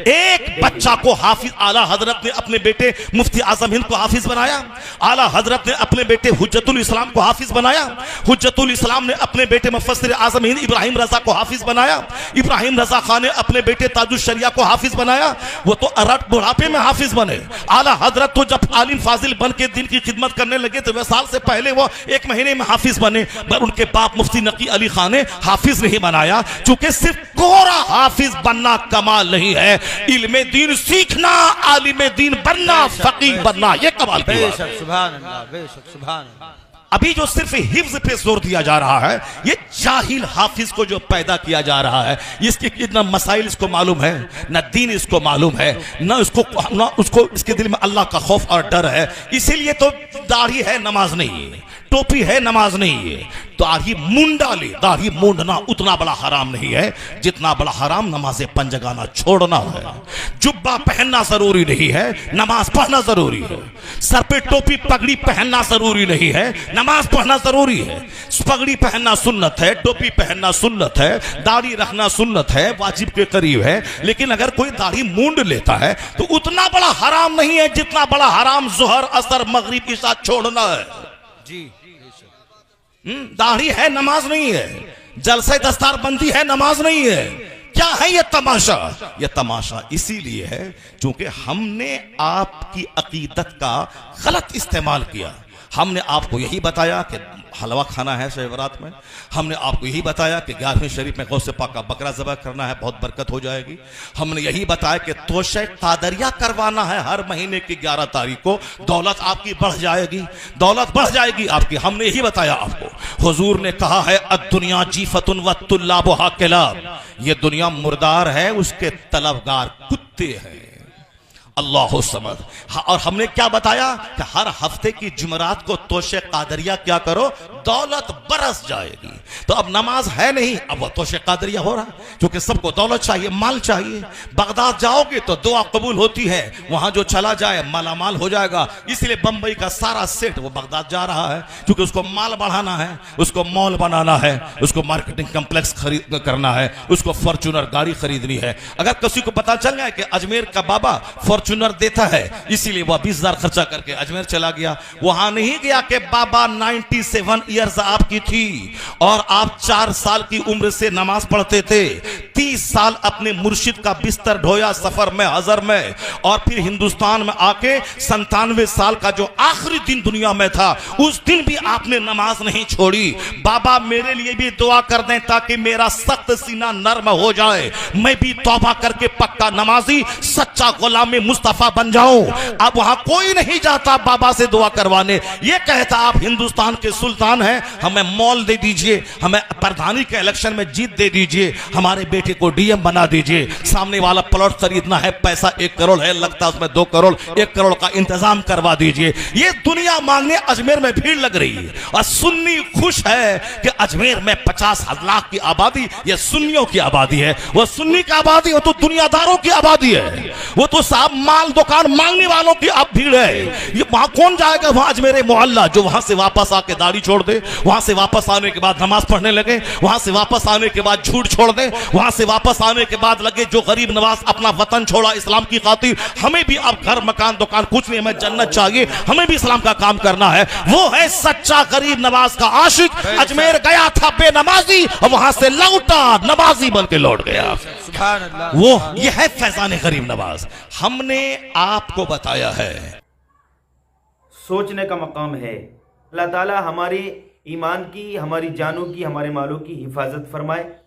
ایک بچہ کو حافظ اعلیٰ حضرت نے اپنے بیٹے مفتی اعظم ہند کو حافظ بنایا، اعلیٰ حضرت نے اپنے بیٹے حجت الاسلام کو حافظ بنایا، حجت الاسلام نے اپنے بیٹے مفسر اعظم ہند ابراہیم رضا کو حافظ بنایا، ابراہیم رضا خان نے اپنے بیٹے تاج الشریعہ کو حافظ بنایا۔ وہ تو ارٹ بڑھاپے میں حافظ بنے۔ اعلیٰ حضرت تو جب عالم فاضل بن کے دین کی خدمت کرنے لگے تو وصال سے پہلے وہ 1 مہینے میں حافظ بنے، پر ان کے باپ مفتی نقی علی خان نے حافظ نہیں بنایا، چونکہ صرف کوڑا حافظ بننا کمال نہیں ہے، علم دین سیکھنا، عالم دین بننا، فقیہ بننا، یہ کمال کی بات ہے۔ سبحان اللہ، بے شک سبحان اللہ۔ ابھی جو صرف حفظ پہ زور دیا جا رہا ہے، یہ جاہل حافظ کو جو پیدا کیا جا رہا ہے، اس کے اتنا مسائل اس کو معلوم ہے، نہ دین اس کو معلوم ہے، نہ اس کو اس کے دل میں اللہ کا خوف اور ڈر ہے، اسی لیے تو داڑھی ہے نماز نہیں ہے، ٹوپی ہے نماز نہیں ہے، داڑھی مونڈا لے، داڑھی مونڈنا اتنا بڑا حرام نہیں ہے جتنا بڑا حرام نماز پنجگانہ چھوڑنا ہے۔ جبہ پہننا ضروری نہیں ہے، نماز پڑھنا ضروری ہے۔ سر پہ ٹوپی پگڑی پہننا ضروری نہیں ہے، نماز پڑھنا ضروری ہے۔ پگڑی پہننا سنت ہے، ٹوپی پہننا سنت ہے، داڑھی رکھنا سنت ہے، واجب کے قریب ہے، لیکن اگر کوئی داڑھی مونڈ لیتا ہے تو اتنا بڑا حرام نہیں ہے جتنا بڑا حرام ظہر عصر مغرب کے ساتھ چھوڑنا ہے۔ جی داڑھی ہے نماز نہیں ہے، جلسہ دستار بندی ہے نماز نہیں ہے، کیا ہے یہ تماشا؟ یہ تماشا اسی لیے ہے چونکہ ہم نے آپ کی عقیدت کا غلط استعمال کیا۔ ہم نے آپ کو یہی بتایا کہ حلوہ کھانا ہے شب برات میں، ہم نے آپ کو یہی بتایا کہ 11ویں شریف میں غوث پاک کا بکرا ذبح کرنا ہے، بہت برکت ہو جائے گی، ہم نے یہی بتایا کہ توشہ قادریہ کروانا ہے ہر مہینے کی 11 تاریخ کو، دولت آپ کی بڑھ جائے گی، دولت بڑھ جائے گی آپ کی، ہم نے یہی بتایا آپ کو۔ حضور نے کہا ہے الدنیا جیفۃ والطلابھا کلاب، یہ دنیا مردار ہے، اس کے طلبگار کتے ہیں۔ اللہ الصمد۔ اور ہم نے کیا بتایا کہ ہر ہفتے کی جمعرات کو توشہ قادریہ کیا کرو، دولت برس جائے گی۔ تو اب نماز ہے نہیں، اب وہ توشہ قادریہ ہو رہا، کیونکہ سب کو دولت چاہیے، مال چاہیے۔ بغداد جاؤ گے تو دعا قبول ہوتی ہے، وہاں جو چلا جائے مالا مال ہو جائے گا، اس لیے بمبئی کا سارا سیٹ وہ بغداد جا رہا ہے، کیونکہ اس کو مال بڑھانا ہے، اس کو مال بنانا ہے، اس کو مارکیٹنگ کمپلیکس خرید کرنا ہے، اس کو فارچونر گاڑی خریدنی ہے۔ اگر کسی کو پتا چل گیا کہ اجمیر کا بابا فارچونر دیتا ہے، اسی لیے وہ 20,000 خرچہ کر کے اجمیر چلا گیا، وہاں نہیں گیا کہ بابا 97 ایئرز آپ کی تھی اور آپ 4 سال کی عمر سے نماز پڑھتے تھے، 30 سال اپنے مرشد کا بستر ڈھویا سفر میں حضر میں، اور پھر ہندوستان میں آ کے 97 سال کا جو آخری دن دنیا میں تھا اس دن بھی آپ نے نماز نہیں چھوڑی۔ بابا میرے لیے بھی دعا کر دیں تاکہ میرا سخت سینہ نرم ہو جائے، میں بھی توبہ کر کے پکا نمازی سچا غلام مصطفیٰ بن جاؤں۔ اب وہاں کوئی نہیں جاتا بابا سے دعا کروانے، یہ کہتا آپ ہندوستان کے سلطان ہیں، ہمیں مال دے دیجئے، ہمیں پردھانی کے الیکشن میں جیت دے دیجئے، ہمارے بیٹے کو ڈی ایم بنا دیجئے، سامنے والا پلاٹ خریدنا ہے، پیسہ 1 کروڑ ہے، لگتا اس میں 2 کروڑ، 1 کروڑ کا انتظام کروا دیجئے۔ یہ دنیا مانگنے اجمیر میں بھیڑ لگ رہی ہے، اور سنی خوش ہے کہ اجمیر میں 50 لاکھ کی آبادی یہ سنیوں کی آبادی ہے۔ وہ سنی کی آبادی، وہ تو دنیا داروں کی آبادی ہے، وہ تو صاحب مال دکان مانگنے والوں کی اب بھیڑ ہے۔ یہ وہاں کون جائے گا؟ وہاں اجمیر معلیٰ، جو وہاں سے واپس آ کے داڑھی چھوڑ دے، وہاں سے واپس آنے کے بعد نماز پڑھنے لگے، وہاں سے واپس آنے کے بعد جھوٹ چھوڑ دے، وہاں سے واپس آنے کے بعد لگے جو غریب نواز اپنا وطن چھوڑا اسلام کی خاطر، ہمیں بھی اب گھر مکان دکان کچھ نہیں، ہمیں جنت چاہیے، ہمیں بھی اسلام کا کام کرنا ہے۔ وہ ہے سچا غریب نواز کا عاشق، اجمیر گیا تھا بے نمازی اور وہاں سے لوٹا نمازی بن کے لوٹ گیا۔ سبحان اللہ۔ وہ یہ ہے فیضان غریب نواز۔ ہم نے آپ کو بتایا ہے، سوچنے کا مقام ہے۔ اللہ تعالی ہمارے ایمان کی، ہماری جانوں کی، ہمارے مالوں کی حفاظت فرمائے۔